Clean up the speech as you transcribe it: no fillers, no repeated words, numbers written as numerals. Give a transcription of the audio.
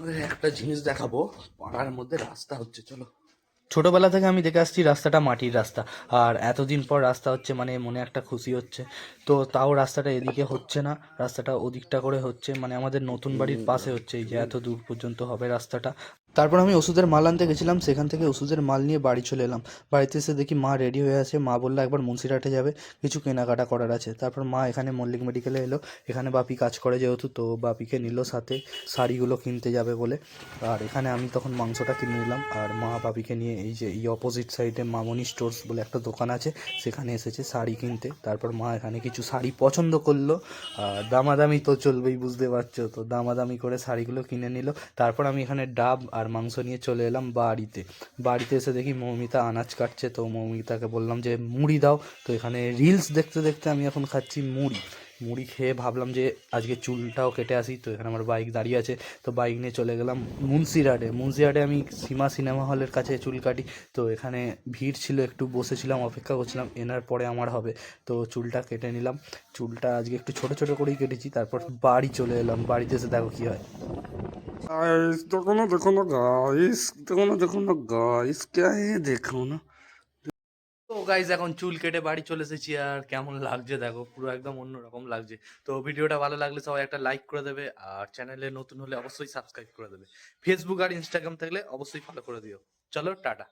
তোমাদের একটা জিনিস দেখাবো, পাড়ার মধ্যে রাস্তা হচ্ছে, চলো। ছোটবেলা থেকে আমি দেখে আসছি রাস্তাটা মাটির রাস্তা, আর এতদিন পর রাস্তা হচ্ছে মানে মনে একটা খুশি হচ্ছে। তো তাও রাস্তাটা এদিকে হচ্ছে না, রাস্তাটা ওদিকটা করে হচ্ছে, মানে আমাদের নতুন বাড়ির পাশে হচ্ছে, এই যে এত দূর পর্যন্ত হবে রাস্তাটা। তারপর আমি ওষুধের মাল আনতে গেছিলাম, সেখান থেকে ওষুধের মাল নিয়ে বাড়ি চলে এলাম। বাড়িতে এসে দেখি মা রেডি হয়ে আছে, মা বললো একবার মুন্সিরহাটে যাবে, কিছু কেনাকাটা করার আছে। তারপর মা এখানে মল্লিক মেডিকেলে এলো, এখানে বাপি কাজ করে যেহেতু, তো বাপিকে নিল সাথে শাড়িগুলো কিনতে যাবে বলে। আর এখানে আমি তখন মাংসটা কিনে নিলাম, আর মা বাপিকে নিয়ে এই যে এই অপোজিট সাইডে মামনি স্টোর্স বলে একটা দোকান আছে, সেখানে এসেছে শাড়ি কিনতে। তারপর মা এখানে কিছু শাড়ি পছন্দ করলো, আর দামাদামি তো চলবেই বুঝতে পারছো, তো দামাদামি করে শাড়িগুলো কিনে নিল। তারপর আমি এখানে ডাব আর মাংস নিয়ে চলে এলাম বাড়িতে। বাড়িতে এসে দেখি মৌমিতা আনাজ কাটছে, তো মৌমিতাকে বললাম যে মুড়ি দাও। তো এখানে রিলস দেখতে দেখতে আমি এখন খাচ্ছি মুড়ি। মুড়ি খেয়ে ভাবলাম যে আজকে চুলটাও কেটে আসি, তো এখানে আমার বাইক দাঁড়িয়ে আছে, তো বাইক নিয়ে চলে গেলাম মুন্সিরহাটে আমি সীমা সিনেমা হলের কাছে চুল কাটি। তো এখানে ভিড় ছিল, একটু বসেছিলাম, অপেক্ষা করছিলাম, এনার পরে আমার হবে। তো চুলটা কেটে নিলাম, চুলটা আজকে একটু ছোট ছোট করেই কেটেছি। তারপর বাড়ি চলে এলাম, বাড়িতে এসে দেখো কী হয়। गाइस देखो ना गाइस, क्या है देखो ना। তো গাইজ এখন চুল কেটে বাড়ি চলে এসেছি, আর কেমন লাগছে দেখো, পুরো একদম অন্যরকম লাগছে। তো ভিডিওটা ভালো লাগলে সবাই একটা লাইক করে দেবে, আর চ্যানেলে নতুন হলে অবশ্যই সাবস্ক্রাইব করে দেবে। ফেসবুক আর ইনস্টাগ্রাম থাকলে অবশ্যই ফলো করে দিও। চলো টাটা।